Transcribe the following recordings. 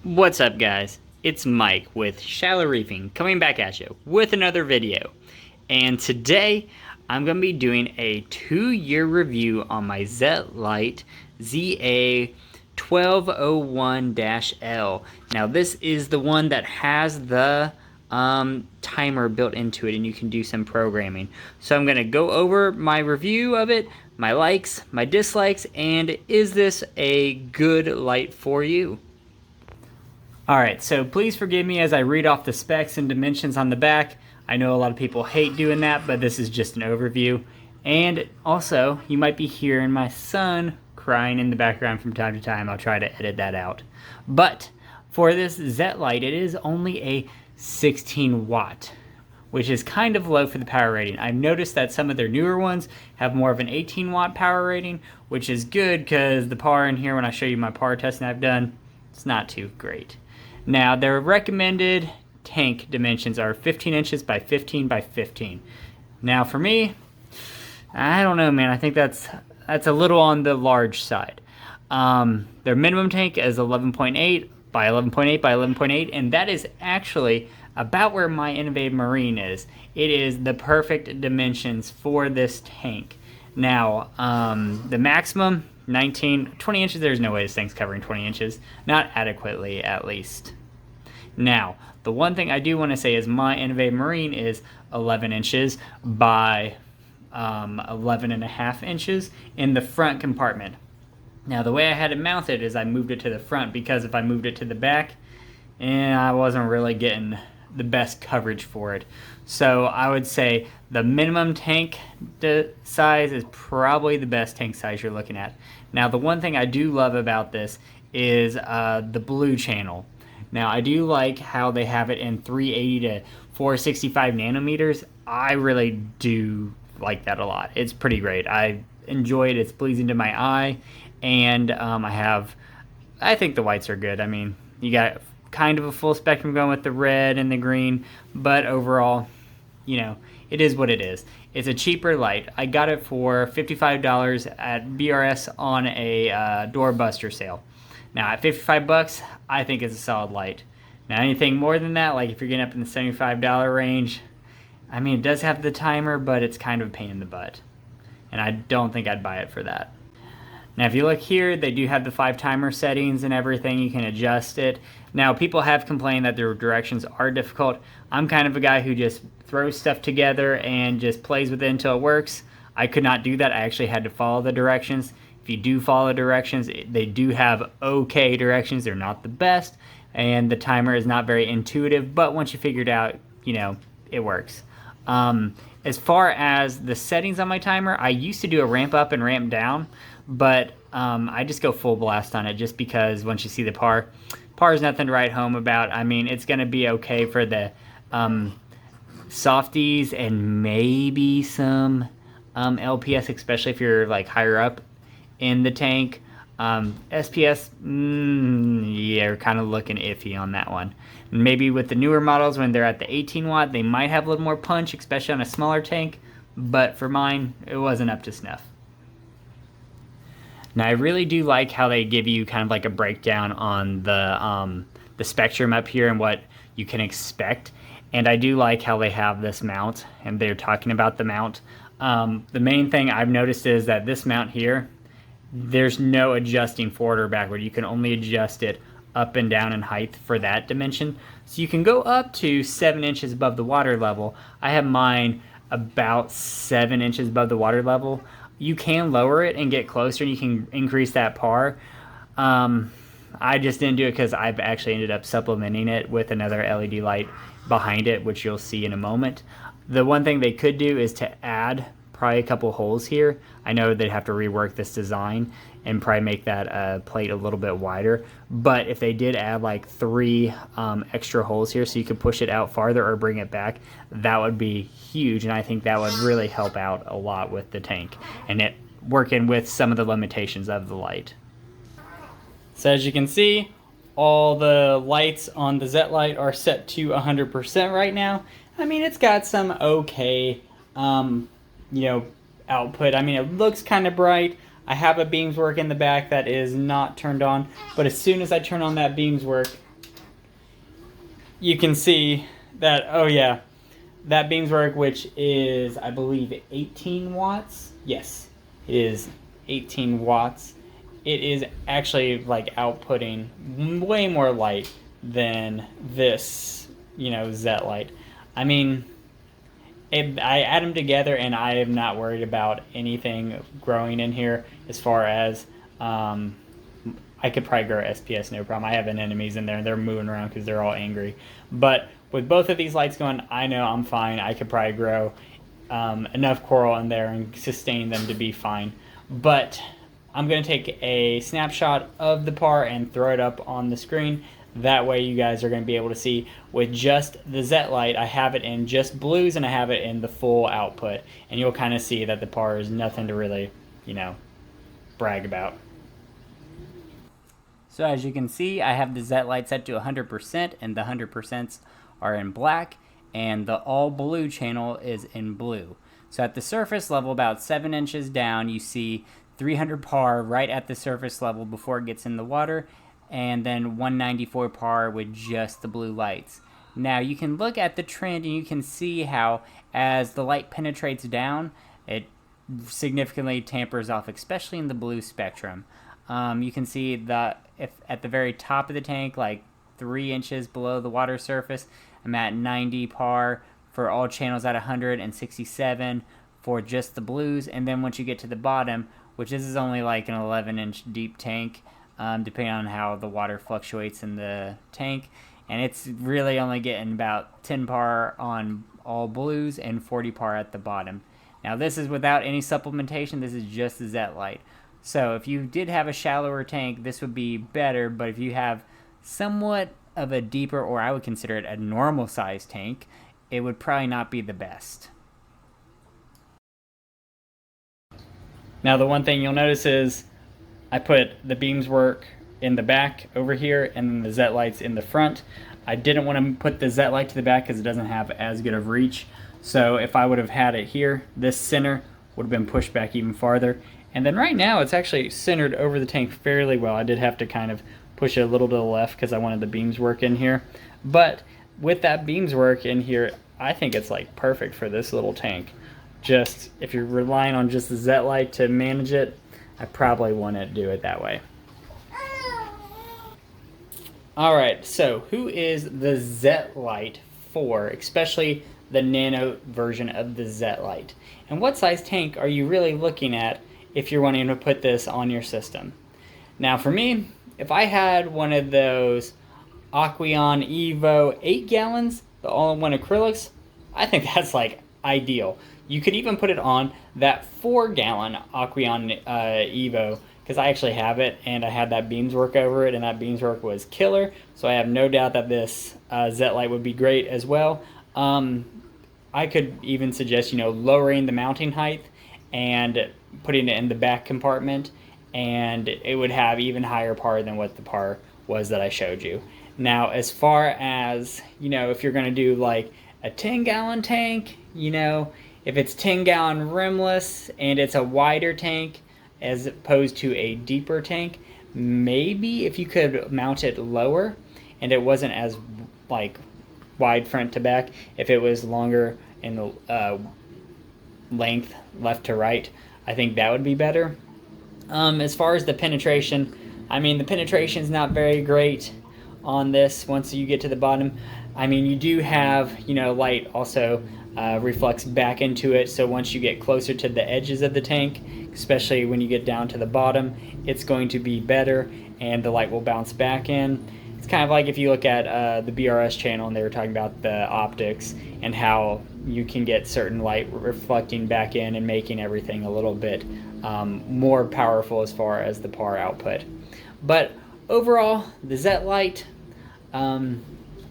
What's up, guys? It's Mike with Shallow Reefing coming back at you with another video. And today I'm going to be doing a 2-year review on my Zetlight ZA1201-L. Now this is the one that has the timer built into it, and you can do some programming. So I'm going to go over my review of it, my likes, my dislikes, and is this a good light for you? Alright, so please forgive me as I read off the specs and dimensions on the back. I know a lot of people hate doing that, but this is just an overview. And also, you might be hearing my son crying in the background from time to time. I'll try to edit that out. But for this Zetlight, it is only a 16 watt, which is kind of low for the power rating. I've noticed that some of their newer ones have more of an 18 watt power rating, which is good because the power in here, when I show you my power testing I've done, it's not too great. Now, their recommended tank dimensions are 15 inches by 15 by 15. Now, for me, I don't know, man. I think that's a little on the large side. Their minimum tank is 11.8 by 11.8 by 11.8, and that is actually about where my Innovative Marine is. It is the perfect dimensions for this tank. Now, the maximum, 20 inches, there's no way this thing's covering 20 inches. Not adequately, at least. Now, the one thing I do want to say is my Innovative Marine is 11 inches by 11.5 inches in the front compartment. Now, the way I had it mounted is I moved it to the front, because if I moved it to the back, I wasn't really getting the best coverage for it. So I would say the minimum tank size is probably the best tank size you're looking at. Now, the one thing I do love about this is the blue channel. Now, I do like how they have it in 380 to 465 nanometers. I really do like that a lot. It's pretty great. I enjoy it. It's pleasing to my eye. And I think the whites are good. I mean, you got kind of a full spectrum going with the red and the green, but overall, you know, it is what it is. It's a cheaper light. I got it for $55 at BRS on a doorbuster sale. Now, at 55 bucks, I think it's a solid light. Now, anything more than that, like if you're getting up in the $75 range, I mean, it does have the timer, but it's kind of a pain in the butt. And I don't think I'd buy it for that. Now, if you look here, they do have the 5 timer settings and everything. You can adjust it. Now, people have complained that their directions are difficult. I'm kind of a guy who just throws stuff together and just plays with it until it works. I could not do that. I actually had to follow the directions. If you do follow directions, they do have okay directions. They're not the best, and the timer is not very intuitive, but once you figure it out, you know, it works. As far as the settings on my timer, I used to do a ramp up and ramp down, but I just go full blast on it just because once you see the par is nothing to write home about. I mean, it's going to be okay for the softies and maybe some LPS, especially if you're like higher up in the tank. SPS, yeah, we're kind of looking iffy on that one. Maybe with the newer models, when they're at the 18 watt, they might have a little more punch, especially on a smaller tank, but for mine, it wasn't up to snuff. Now, I really do like how they give you kind of like a breakdown on the spectrum up here and what you can expect. And I do like how they have this mount, and they're talking about the mount. The main thing I've noticed is that this mount here, there's no adjusting forward or backward. You can only adjust it up and down in height for that dimension. So you can go up to 7 inches above the water level. I have mine about 7 inches above the water level. You can lower it and get closer, and you can increase that par. I just didn't do it because I've actually ended up supplementing it with another LED light behind it, which you'll see in a moment. The one thing they could do is to add probably a couple holes here. I know they'd have to rework this design and probably make that plate a little bit wider, but if they did add like 3 extra holes here so you could push it out farther or bring it back, that would be huge, and I think that would really help out a lot with the tank and it working with some of the limitations of the light. So as you can see, all the lights on the Zetlight are set to 100% right now. I mean, it's got some okay output. I mean, it looks kind of bright. I have a beams work in the back that is not turned on, but as soon as I turn on that beams work, you can see that, oh yeah, that beams work, which is, I believe, 18 watts. Yes, it is 18 watts. It is actually like outputting way more light than this, Zetlight. I mean, I add them together, and I am not worried about anything growing in here as far as I could probably grow SPS no problem. I have anemones in there, and they're moving around because they're all angry. But with both of these lights going, I know I'm fine. I could probably grow enough coral in there and sustain them to be fine. But I'm going to take a snapshot of the par and throw it up on the screen. That way you guys are going to be able to see with just the Zetlight. I have it in just blues and I have it in the full output. And you'll kind of see that the par is nothing to really, brag about. So as you can see, I have the Zetlight set to 100%, and the 100% are in black, and the all blue channel is in blue. So at the surface level, about 7 inches down, you see 300 par right at the surface level before it gets in the water, and then 194 par with just the blue lights. Now you can look at the trend and you can see how as the light penetrates down, it significantly tampers off, especially in the blue spectrum. You can see that if at the very top of the tank, like 3 inches below the water surface, I'm at 90 par for all channels at 100 and 67 for just the blues. And then once you get to the bottom, which this is only like an 11-inch deep tank, depending on how the water fluctuates in the tank, and it's really only getting about 10 par on all blues and 40 par at the bottom. Now this is without any supplementation. This is just the Zetlight. So if you did have a shallower tank, this would be better, but if you have somewhat of a deeper, or I would consider it a normal size tank, it would probably not be the best. Now the one thing you'll notice is I put the beams work in the back over here and then the Zetlight's in the front. I didn't want to put the Zetlight to the back because it doesn't have as good of reach. So if I would have had it here, this center would have been pushed back even farther. And then right now it's actually centered over the tank fairly well. I did have to kind of push it a little to the left because I wanted the beams work in here. But with that beams work in here, I think it's like perfect for this little tank. Just if you're relying on just the Zetlight to manage it, I probably wouldn't do it that way. Alright, so who is the Zetlight for, especially the Nano version of the Zetlight? And what size tank are you really looking at if you're wanting to put this on your system? Now for me, if I had one of those Aqueon Evo 8 gallons, the all-in-one acrylics, I think that's like ideal. You could even put it on that 4-gallon Aqueon Evo, because I actually have it, and I had that beams work over it, and that beams work was killer, so I have no doubt that this Zetlight would be great as well. I could even suggest, lowering the mounting height and putting it in the back compartment, and it would have even higher par than what the par was that I showed you. Now, as far as, if you're going to do like a 10-gallon tank, if it's 10-gallon rimless and it's a wider tank as opposed to a deeper tank, maybe if you could mount it lower and it wasn't as like wide front to back, if it was longer in the length left to right, I think that would be better. As far as the penetration, the penetration is not very great on this once you get to the bottom. You do have, light also reflects back into it, so once you get closer to the edges of the tank, especially when you get down to the bottom, it's going to be better and the light will bounce back in. It's kind of like if you look at the BRS channel and they were talking about the optics and how you can get certain light reflecting back in and making everything a little bit more powerful as far as the par output. But overall, the Zetlight, I'm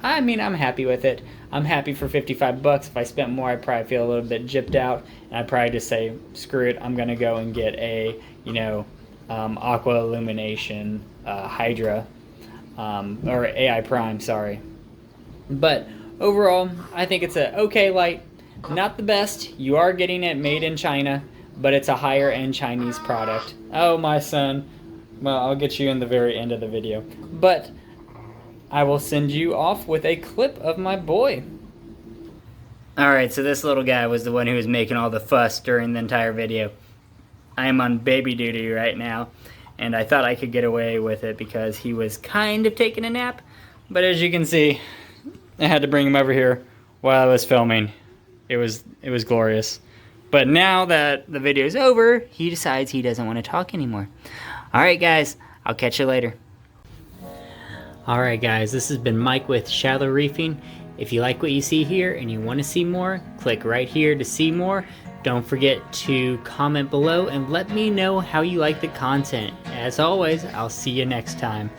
happy with it. I'm happy for 55 bucks. If I spent more, I'd probably feel a little bit gypped out, and I'd probably just say, screw it, I'm gonna go and get a, Aqua Illumination Hydra, or AI Prime, sorry. But overall, I think it's a okay light. Not the best. You are getting it made in China, but it's a higher end Chinese product. Oh, my son. Well, I'll get you in the very end of the video. But I will send you off with a clip of my boy. Alright, so this little guy was the one who was making all the fuss during the entire video. I am on baby duty right now, and I thought I could get away with it because he was kind of taking a nap, but as you can see, I had to bring him over here while I was filming. It was glorious. But now that the video is over, he decides he doesn't want to talk anymore. Alright guys, I'll catch you later. Alright guys, this has been Mike with Shallow Reefing. If you like what you see here and you want to see more, click right here to see more. Don't forget to comment below and let me know how you like the content. As always, I'll see you next time.